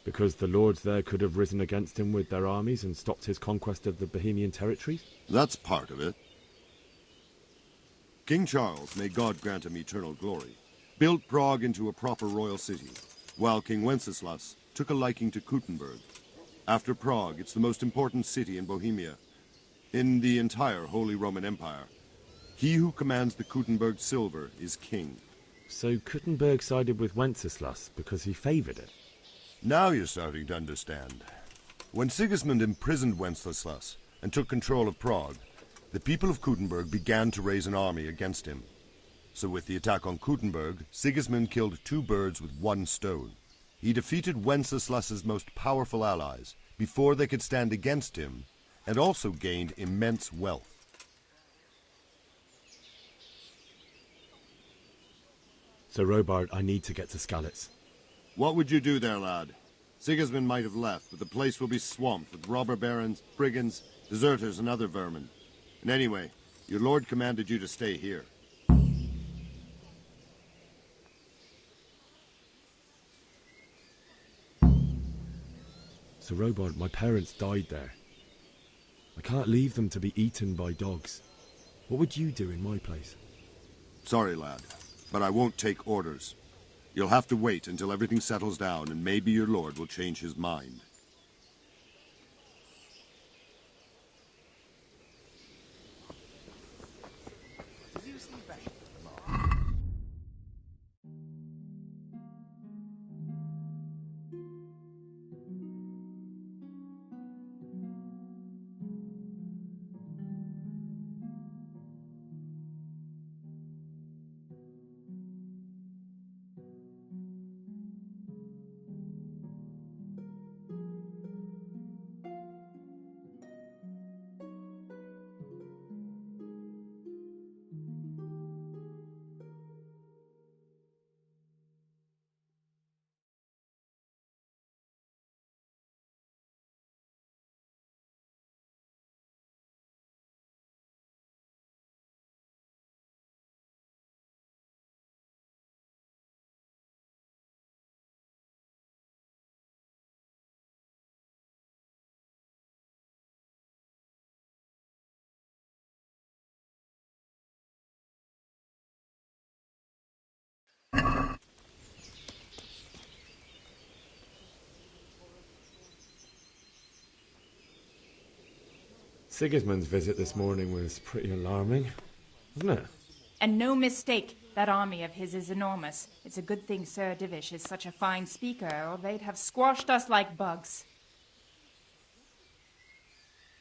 Because the lords there could have risen against him with their armies and stopped his conquest of the Bohemian territories? That's part of it. King Charles, may God grant him eternal glory, built Prague into a proper royal city, while King Wenceslas took a liking to Kuttenberg. After Prague, it's the most important city in Bohemia, in the entire Holy Roman Empire. He who commands the Kuttenberg silver is king. So Kuttenberg sided with Wenceslas because he favoured it? Now you're starting to understand. When Sigismund imprisoned Wenceslas and took control of Prague, the people of Kuttenberg began to raise an army against him. So with the attack on Kuttenberg, Sigismund killed two birds with one stone. He defeated Wenceslas's most powerful allies before they could stand against him, and also gained immense wealth. So Robard, I need to get to Skalitz. What would you do there, lad? Sigismund might have left, but the place will be swamped with robber barons, brigands, deserters, and other vermin. And anyway, your lord commanded you to stay here. So Robard, my parents died there. I can't leave them to be eaten by dogs. What would you do in my place? Sorry, lad, but I won't take orders. You'll have to wait until everything settles down, and maybe your lord will change his mind. Sigismund's visit this morning was pretty alarming, wasn't it? And no mistake, that army of his is enormous. It's a good thing Sir Divish is such a fine speaker, or they'd have squashed us like bugs.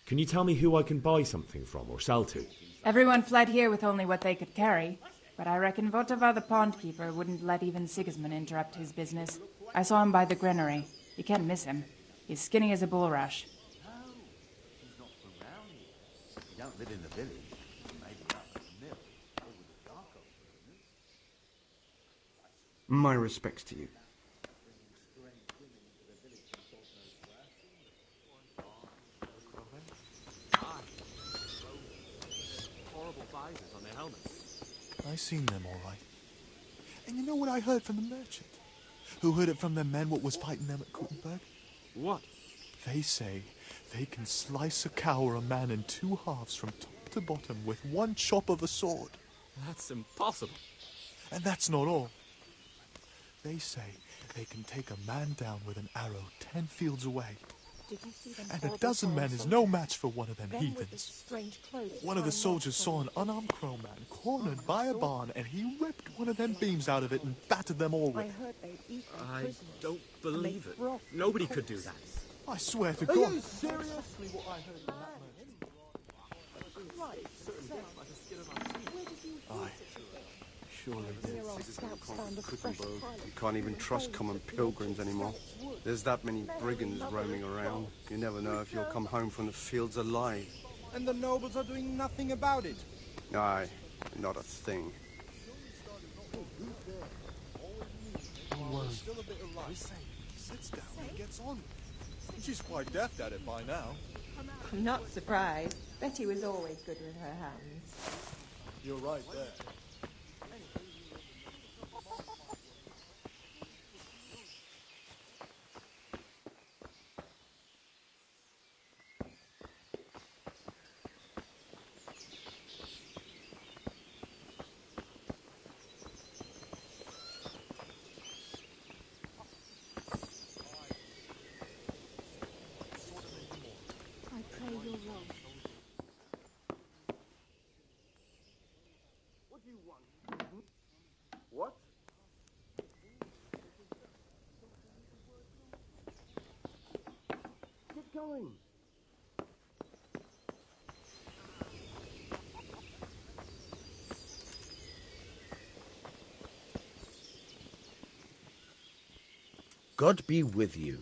Can you tell me who I can buy something from or sell to? Everyone fled here with only what they could carry, but I reckon Votava the pondkeeper wouldn't let even Sigismund interrupt his business. I saw him by the granary. You can't miss him. He's skinny as a bulrush. Don't live in the village. Maybe up at the mill. Over the dock over there. My respects to you. Horrible visors on their helmets. I seen them all right. And you know what I heard from the merchant? Who heard it from the men what was fighting them at Kuttenberg? What? They say they can slice a cow or a man in two halves from top to bottom with one chop of a sword. That's impossible. And that's not all. They say they can take a man down with an arrow 10 fields away. Did you see them And a horrible dozen foreign men is soldiers? no match for one of them Them with the heathens. strange clothes One of the tied soldiers knots saw on an unarmed crow man cornered by a barn, and he ripped one of them beams out of it and battered them all them. I with it. heard they'd eaten I prisoners. don't believe it. broth Nobody from could do that. corpses. I swear to Are God. you Seriously what I heard from that merchant? Right, so, where did you Aye. Surely did. hear our scouts found a fresh Kuttenberg. pilot? You can't even trust common pilgrims anymore. There's that many brigands roaming around. You never know if you'll come home from the fields alive. And the nobles are doing nothing about it. Aye, not a thing. Still a bit of life. Sits down and gets on. She's quite deft at it by now. I'm not surprised. Betty was always good with her hands. You're right there. What? Get going. God be with you.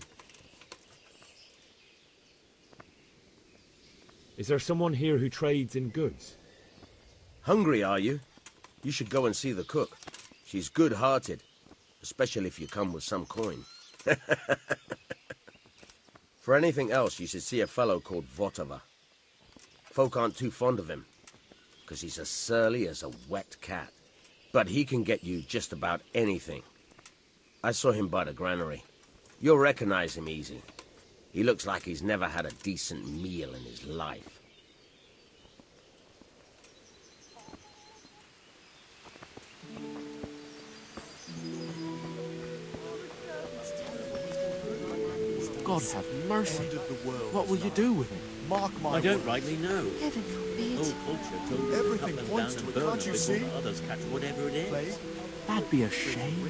Is there someone here who trades in goods? Hungry, are you? You should go and see the cook. She's good-hearted, especially if you come with some coin. For anything else, you should see a fellow called Votava. Folk aren't too fond of him, because he's as surly as a wet cat. But he can get you just about anything. I saw him by the granary. You'll recognize him easy. He looks like he's never had a decent meal in his life. God have mercy. End of the world What will is you nigh. do with him? Mark my I don't words. rightly know. Heaven forbid. Old culture told me Everything to cut them points down to and it, burn can't them you before see? the others catch whatever it is. Plague, That'd be a shame.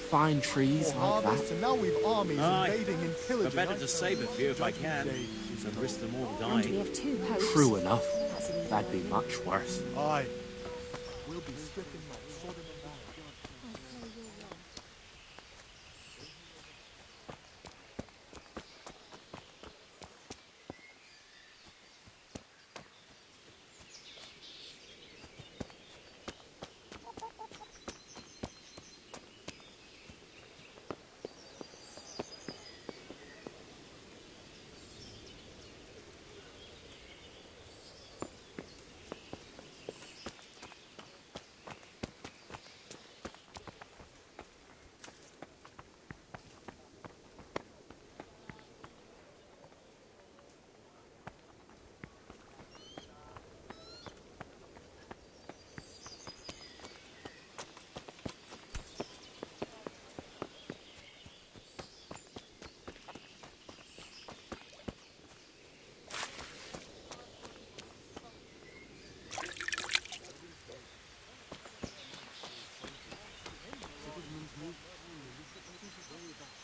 Fine trees or like harvest, that. and now we've armies Aye. invading and pillaging. But better to save a few if I can, Judgment Day is than risk them all And we dying. have two hosts. True enough. That's an That'd be much worse. Aye. We'll be stricken like Sodom and Gomorrah.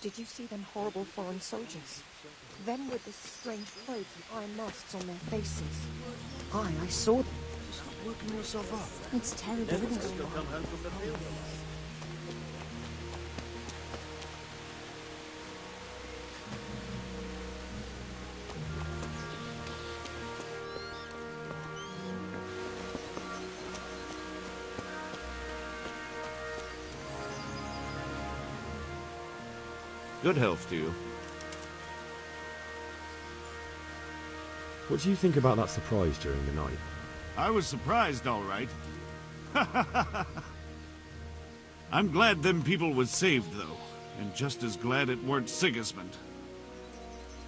Did you see them horrible foreign soldiers? Them with the strange clothes and iron masks on their faces. Aye, I saw them. Stop working yourself up. It's terrible, isn't it? Still come home from the field. Good health to you. What do you think about that surprise during the night? I was surprised, all right. I'm glad them people was saved, though, and just as glad it weren't Sigismund.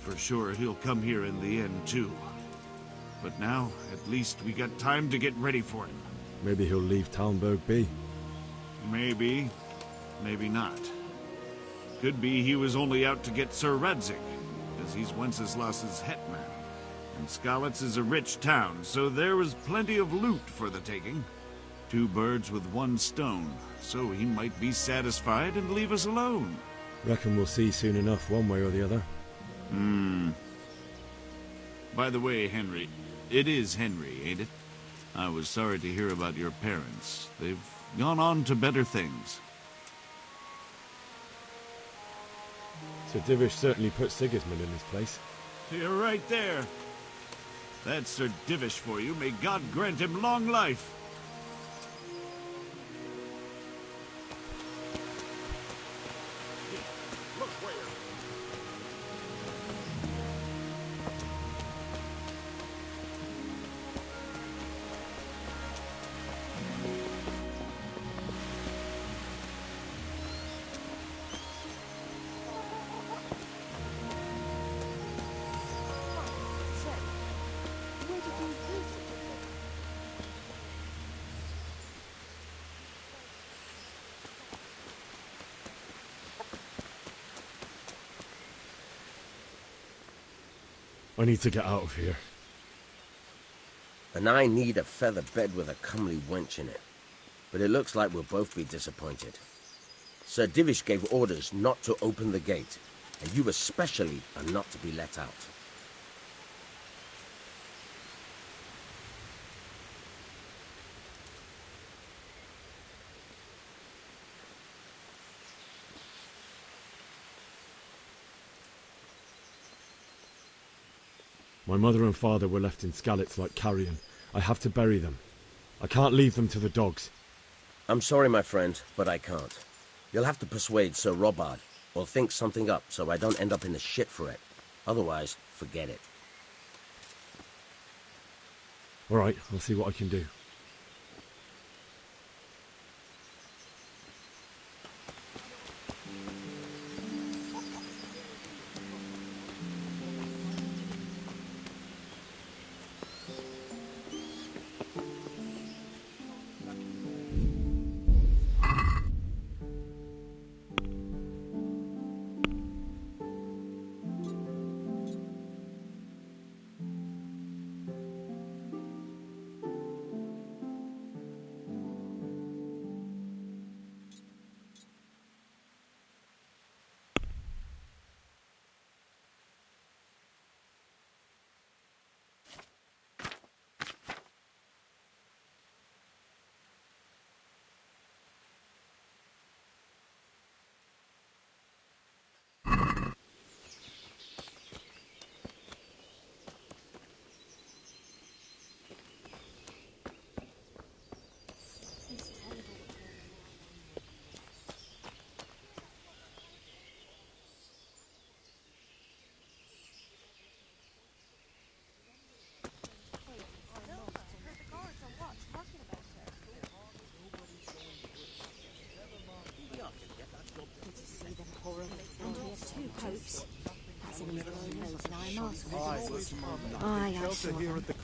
For sure, he'll come here in the end, too. But now, at least we got time to get ready for him. Maybe he'll leave Talmberg be. Maybe. Maybe not. Could be he was only out to get Sir Radzig, as he's Wenceslas's hetman. And Skalitz is a rich town, so there was plenty of loot for the taking. 2 birds with 1 stone, so he might be satisfied and leave us alone. Reckon we'll see soon enough, one way or the other. By the way, Henry, it is Henry, ain't it? I was sorry to hear about your parents. They've gone on to better things. Sir Divish certainly put Sigismund in his place. You're right there. That's Sir Divish for you. May God grant him long life. Where did you hear such a thing? I need to get out of here. And I need a feather bed with a comely wench in it. but it looks like we'll both be disappointed. Sir Divish gave orders not to open the gate, and you especially are not to be let out. My mother and father were left in Skalitz like carrion. I have to bury them. I can't leave them to the dogs. I'm sorry, my friend, but I can't. You'll have to persuade Sir Robard, or think something up so I don't end up in the shit for it. Otherwise, forget it. All right, I'll see what I can do.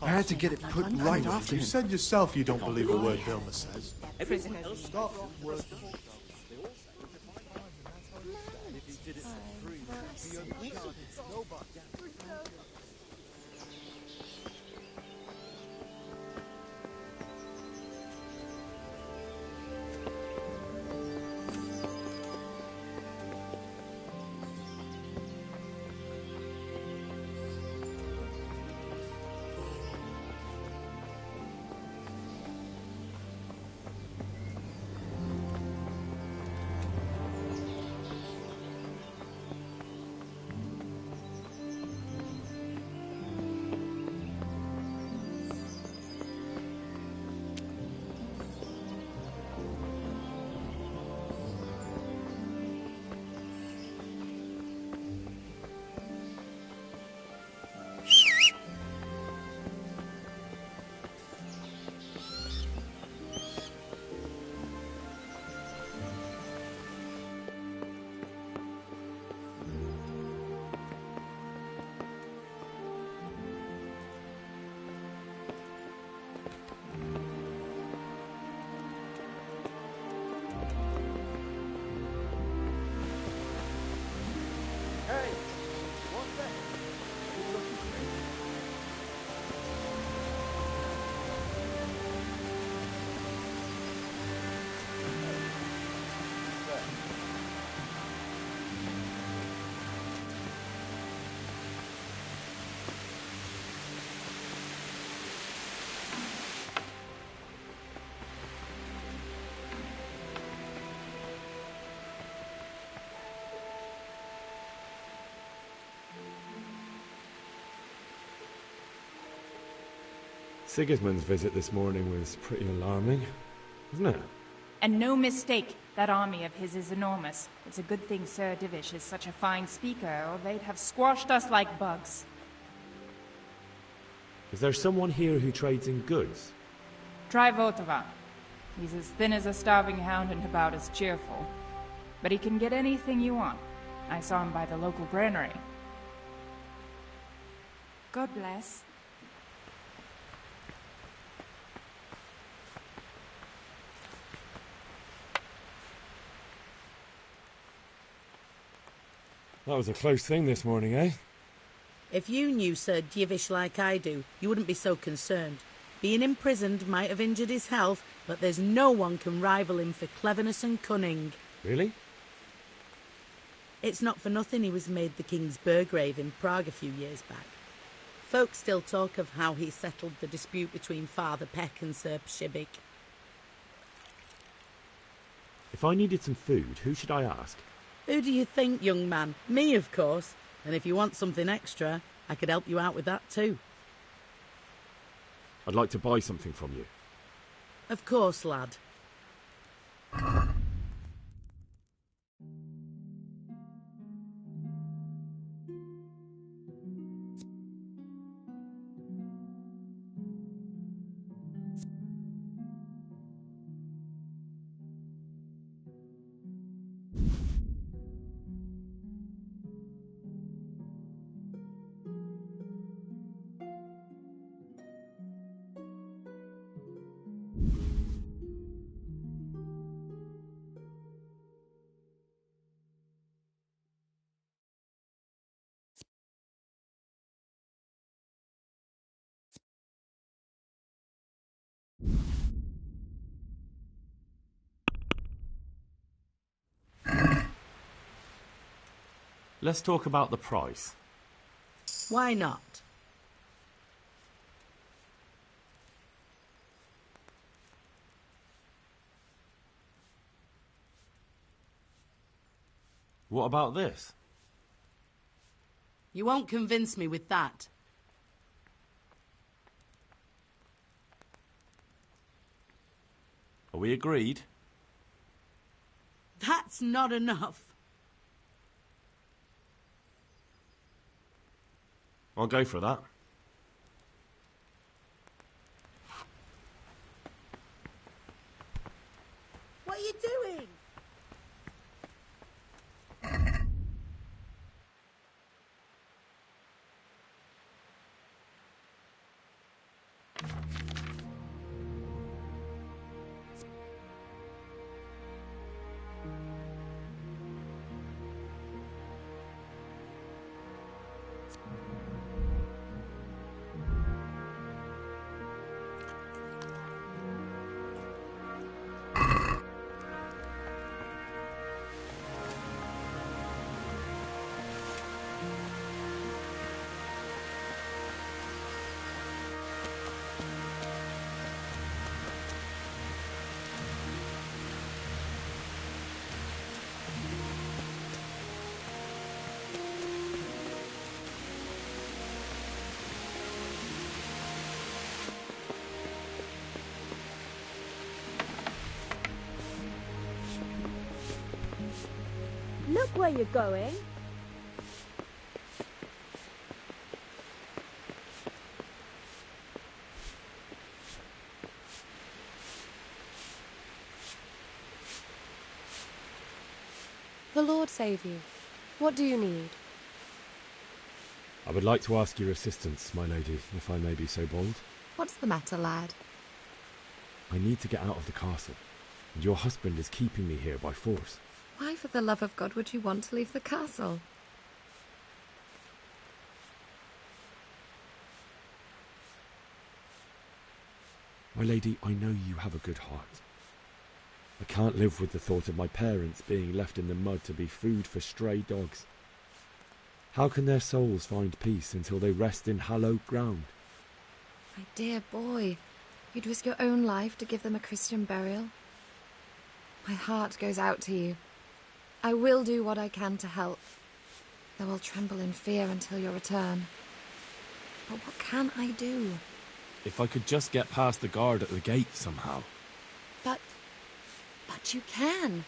I had to get it put right after you said yourself you don't believe a word Vilma says. Stop. Sigismund's visit this morning was pretty alarming, wasn't it? And no mistake, that army of his is enormous. It's a good thing Sir Divish is such a fine speaker, or they'd have squashed us like bugs. Is there someone here who trades in goods? Try Votava. He's as thin as a starving hound and about as cheerful. But he can get anything you want. I saw him by the local granary. God bless. That was a close thing this morning, eh? If you knew Sir Divish like I do, you wouldn't be so concerned. Being imprisoned might have injured his health, but there's no one can rival him for cleverness and cunning. Really? It's not for nothing he was made the King's Burgrave in Prague a few years back. Folk still talk of how he settled the dispute between Father Peck and Sir Pshibik. If I needed some food, who should I ask? Who do you think, young man? Me, of course. And if you want something extra, I could help you out with that too. I'd like to buy something from you. Of course, lad. Let's talk about the price. Why not? What about this? You won't convince me with that. Are we agreed? That's not enough. I'll go for that. What are you doing? Look where you're going. The Lord save you. What do you need? I would like to ask your assistance, my lady, if I may be so bold. What's the matter, lad? I need to get out of the castle, and your husband is keeping me here by force. Why, for the love of God, would you want to leave the castle? My lady, I know you have a good heart. I can't live with the thought of my parents being left in the mud to be food for stray dogs. How can their souls find peace until they rest in hallowed ground? My dear boy, you'd risk your own life to give them a Christian burial. My heart goes out to you. I will do what I can to help, though I'll tremble in fear until your return. But what can I do? If I could just get past the guard at the gate somehow. But you can.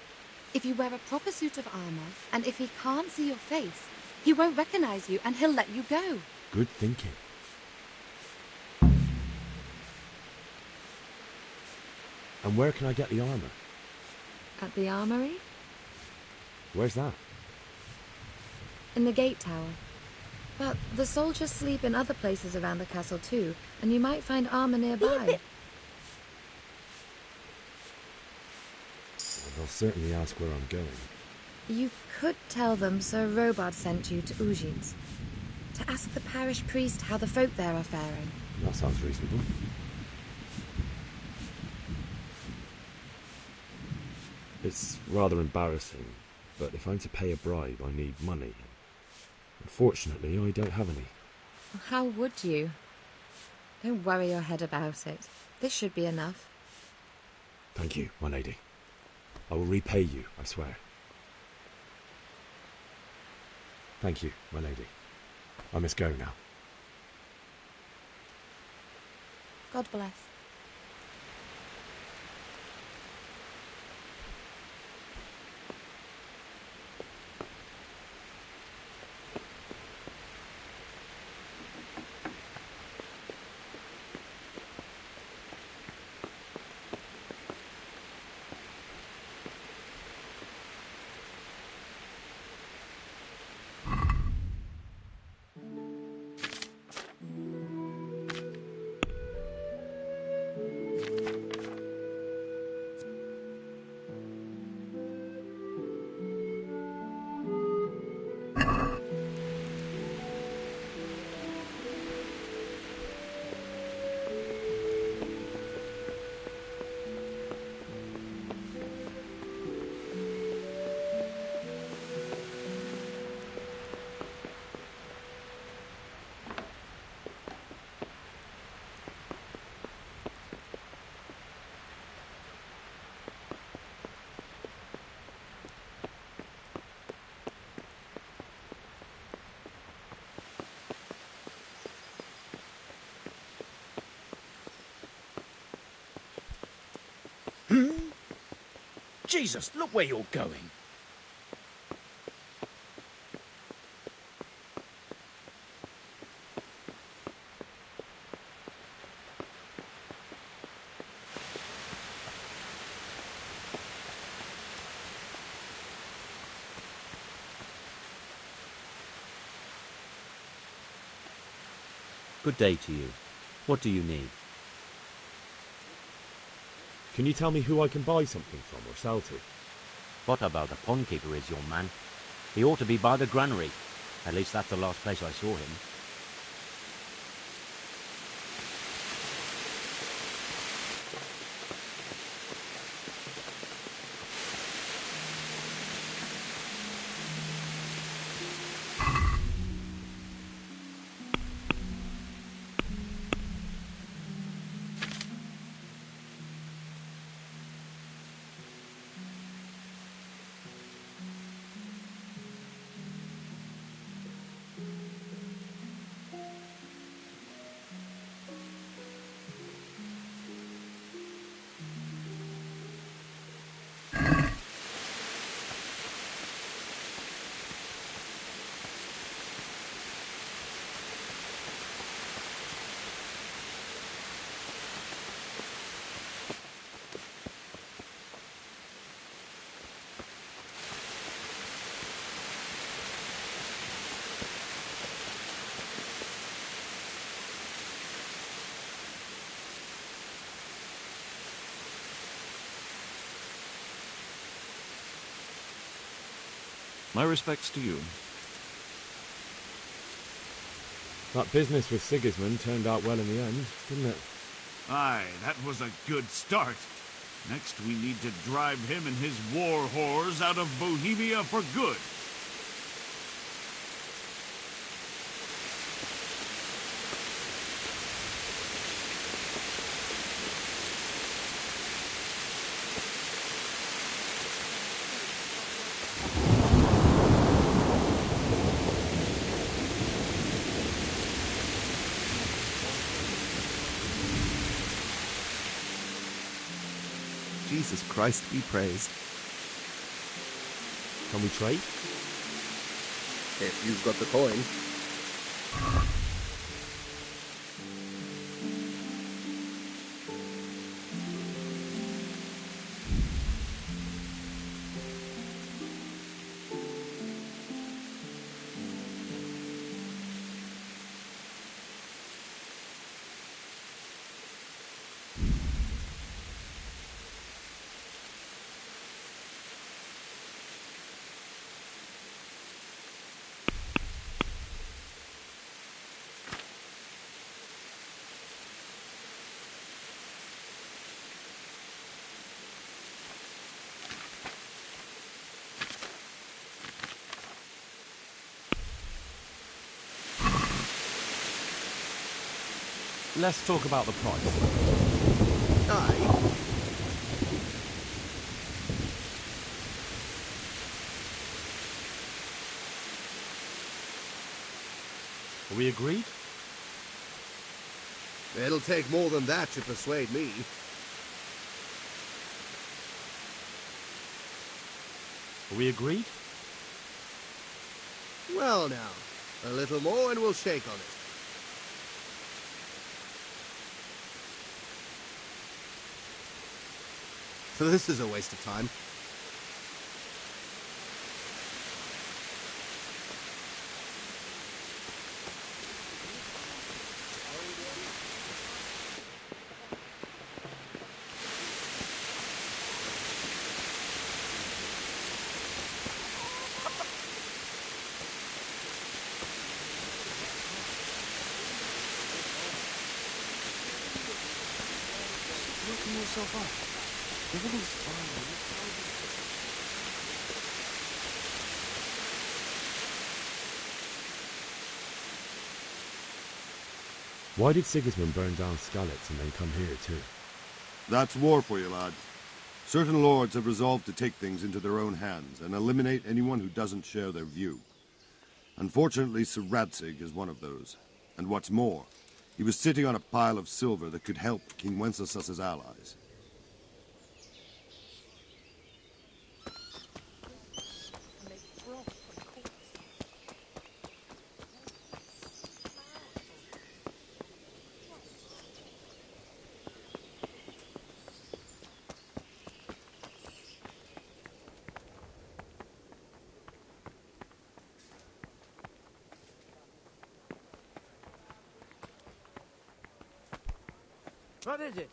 If you wear a proper suit of armor, and if he can't see your face, he won't recognize you and he'll let you go. Good thinking. And where can I get the armor? At the armory? Where's that? In the gate tower. But the soldiers sleep in other places around the castle too, and you might find armor nearby. They'll certainly ask where I'm going. You could tell them Sir Robard sent you to Ujits, to ask the parish priest how the folk there are faring. That sounds reasonable. It's rather embarrassing, but if I'm to pay a bribe, I need money. Unfortunately, I don't have any. How would you? Don't worry your head about it. This should be enough. Thank you, my lady. I will repay you, I swear. Thank you, my lady. I must go now. God bless. Jesus, look where you're going. Good day to you. What do you need? Can you tell me who I can buy something from or sell to? Votava, the pond keeper, is your man. He ought to be by the granary. At least that's the last place I saw him. My respects to you. That business with Sigismund turned out well in the end, didn't it? Aye, that was a good start. Next we need to drive him and his war whores out of Bohemia for good. Jesus Christ be praised. Can we trade? If you've got the coin. Let's talk about the price. Aye. Are we agreed? It'll take more than that to persuade me. Are we agreed? Well now, a little more and we'll shake on it. So this is a waste of time. Working yourself up. Everything's fine. Why did Sigismund burn down Skalitz and then come here too? That's war for you, lad. Certain lords have resolved to take things into their own hands and eliminate anyone who doesn't share their view. Unfortunately, Sir Radzig is one of those. And what's more, he was sitting on a pile of silver that could help King Wenceslas's allies. What is it?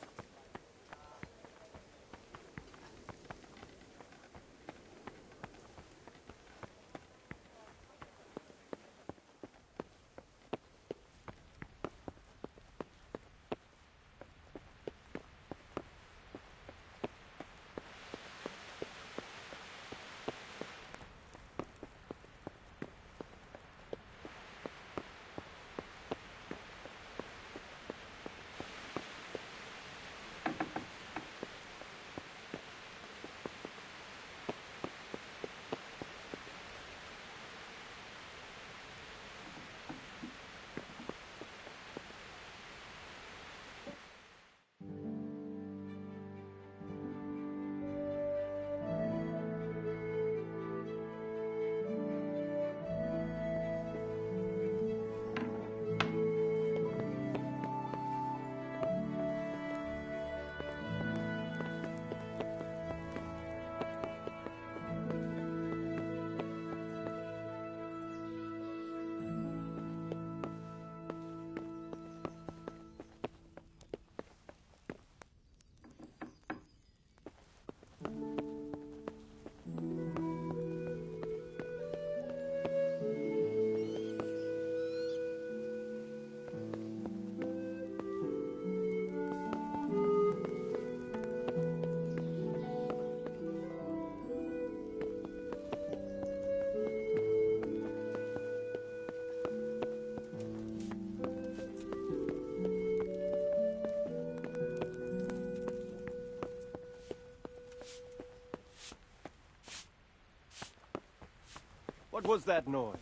What was that noise?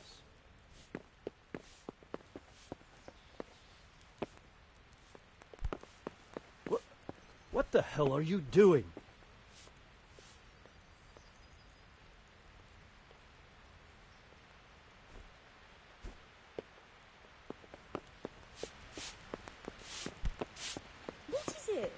What the hell are you doing? What is it?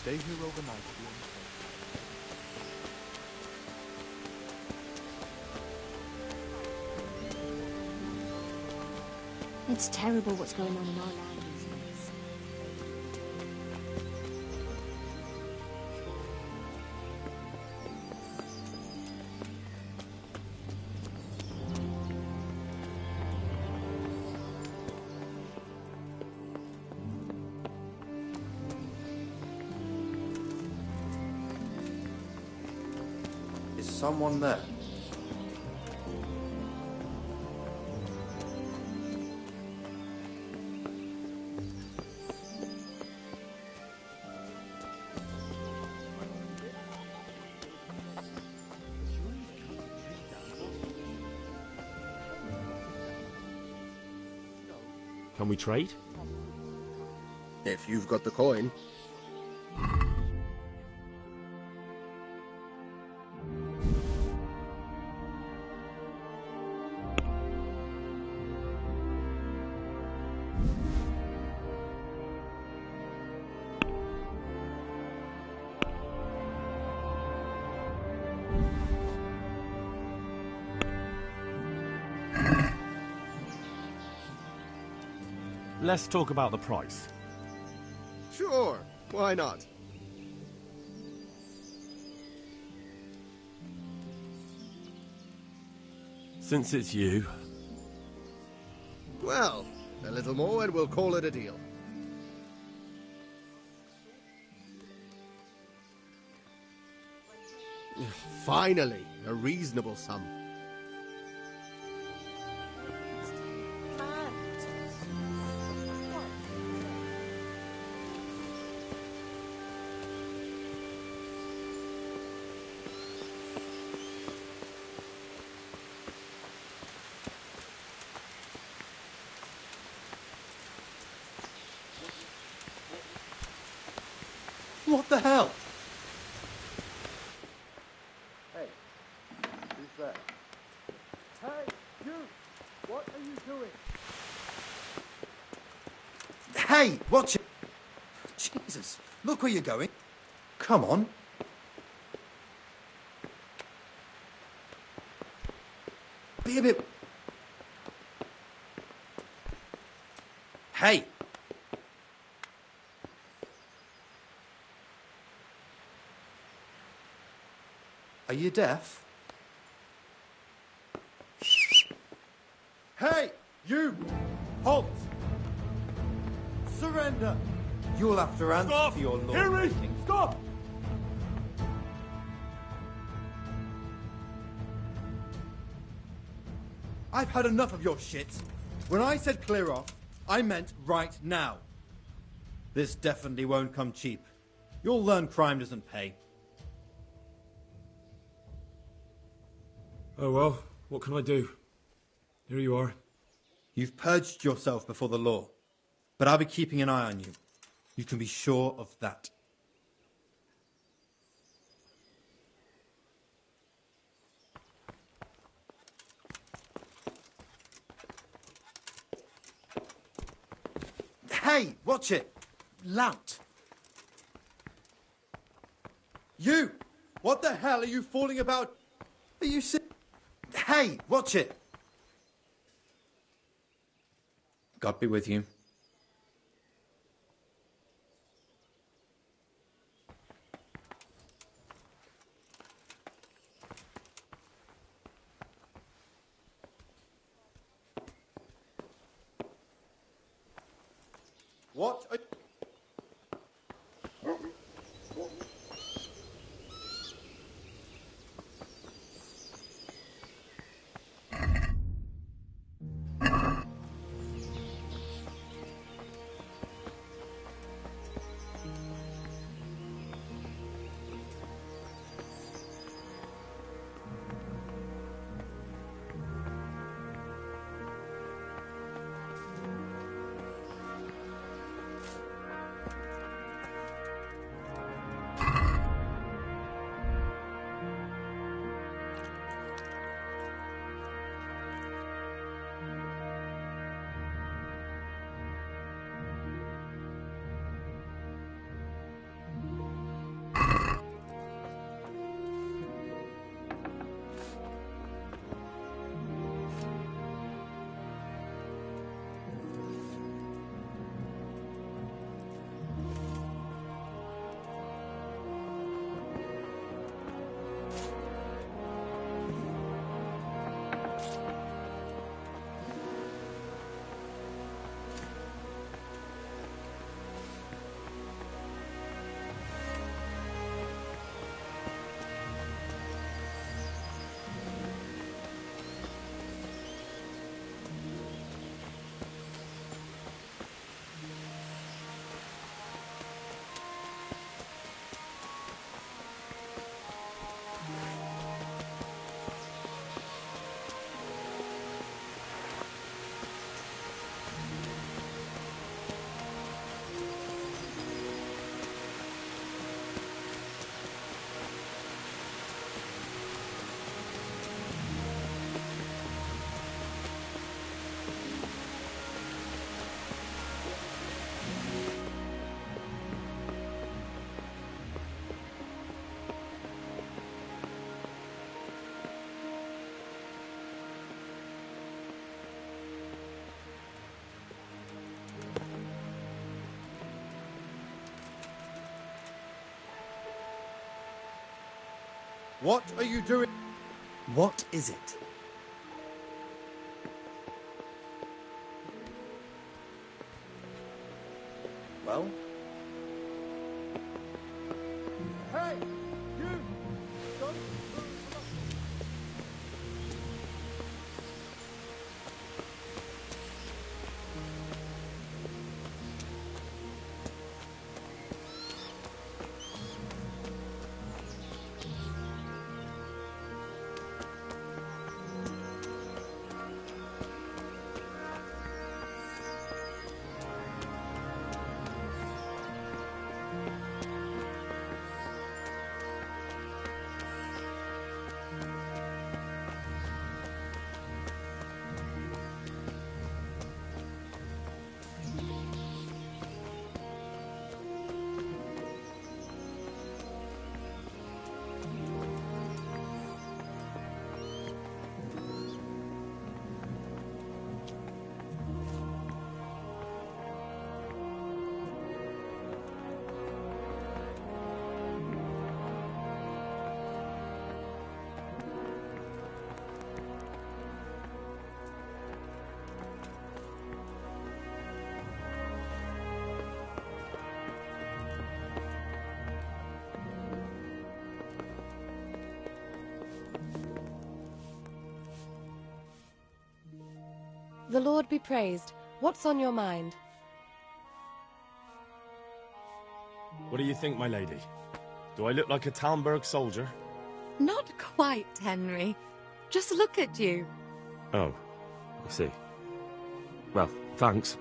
Stay here overnight if you're safe. It's terrible what's going on in our land these days. Is someone there? Can we trade? If you've got the coin. Let's talk about the price. Sure, why not? Since it's you. Well, a little more and we'll call it a deal. Finally, a reasonable sum. What the hell? Hey, who's there? Hey, you! What are you doing? Hey, watch it! Jesus, look where you're going. Come on. Be a bit... Hey! Are you deaf? Hey, you! Halt! Surrender! You'll have to answer for your law. Hear me! Stop! I've had enough of your shit. When I said clear off, I meant right now. This definitely won't come cheap. You'll learn crime doesn't pay. Oh well, what can I do? Here you are. You've purged yourself before the law, but I'll be keeping an eye on you. You can be sure of that. Hey, watch it! Lout! You! What the hell are you fooling about? Are you sick? Hey, watch it! God be with you. What? What are you doing? What is it? Well? Hey! You! Don't... The Lord be praised. What's on your mind? What do you think, my lady? Do I look like a Talmberg soldier? Not quite, Henry. Just look at you. Oh, I see. Well, thanks.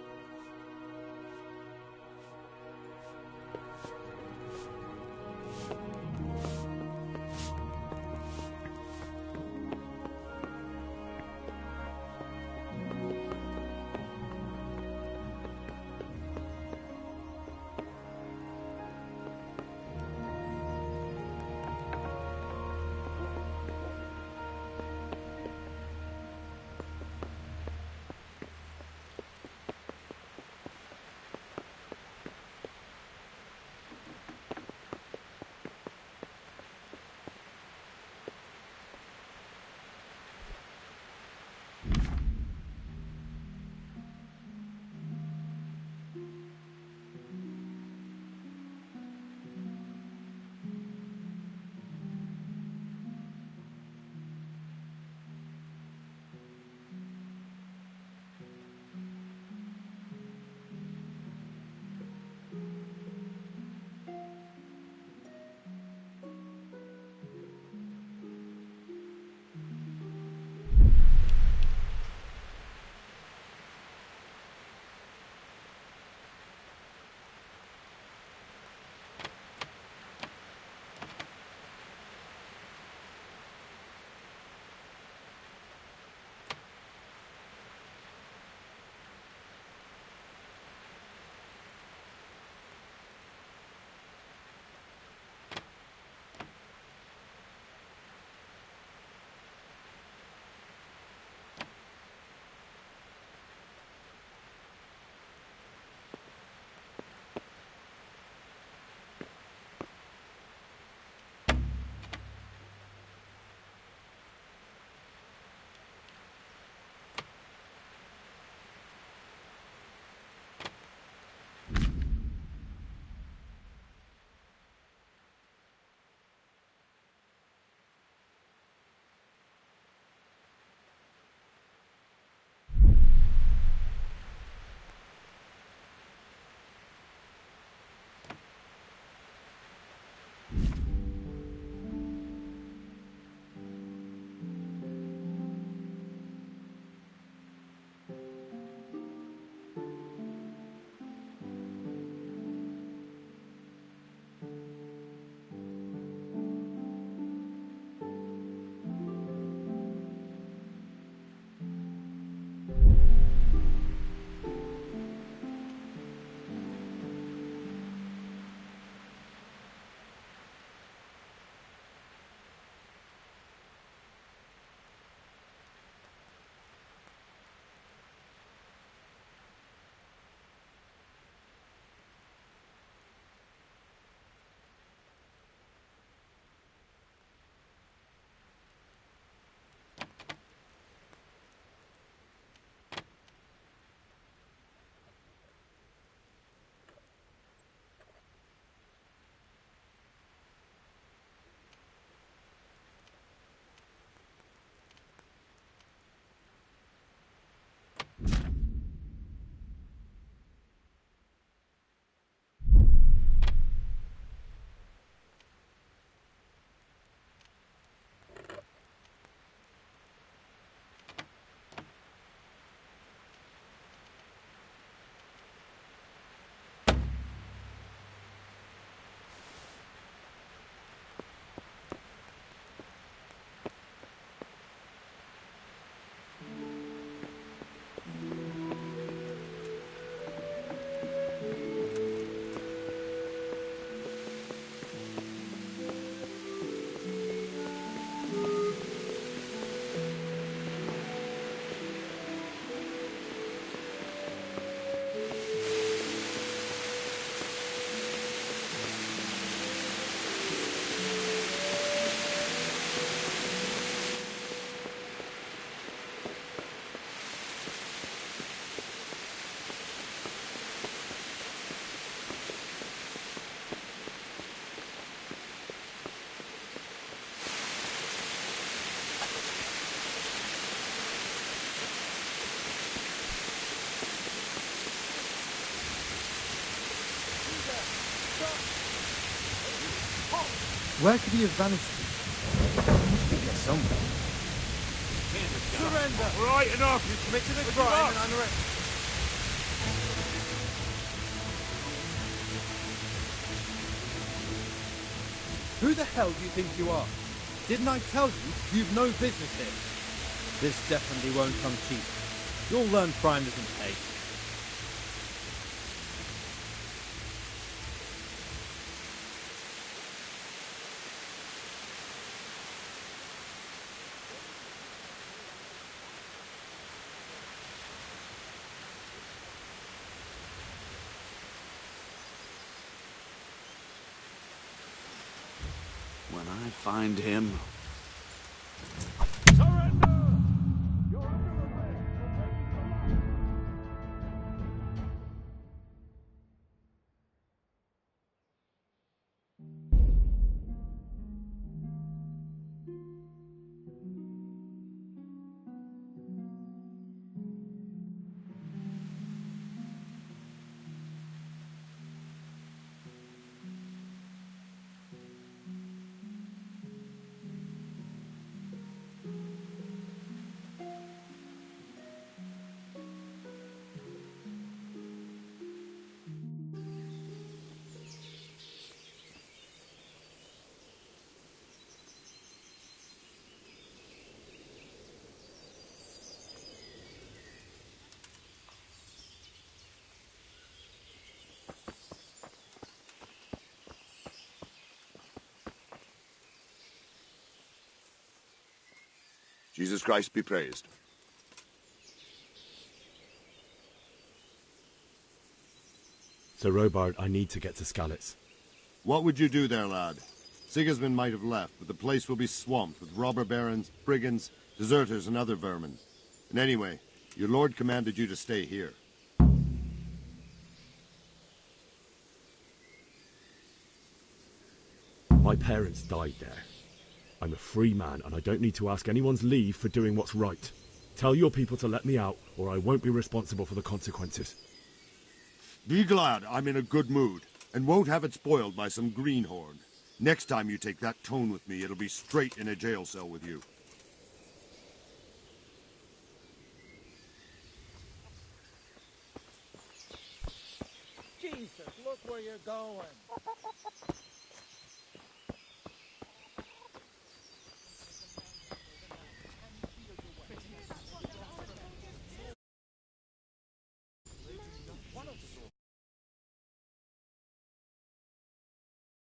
Where could he have vanished to? Must be here somewhere. Surrender! Right enough! You committed a crime and I'm arrested. Who the hell do you think you are? Didn't I tell you you've no business here? This definitely won't come cheap. You'll learn crime doesn't pay. When I find him... Jesus Christ be praised. Sir Robard, I need to get to Skalitz. What would you do there, lad? Sigismund might have left, but the place will be swamped with robber barons, brigands, deserters, and other vermin. And anyway, your lord commanded you to stay here. My parents died there. I'm a free man, and I don't need to ask anyone's leave for doing what's right. Tell your people to let me out, or I won't be responsible for the consequences. Be glad I'm in a good mood, and won't have it spoiled by some greenhorn. Next time you take that tone with me, it'll be straight in a jail cell with you. Jesus, look where you're going.